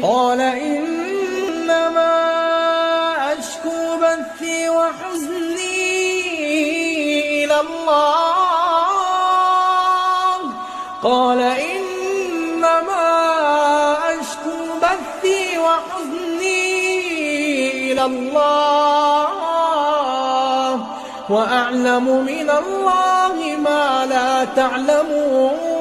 قال إنما أشكو بثي وحزني إلى الله قال إنما أشكو بثي وحزني إلى الله وأعلم من الله ما لا تعلمون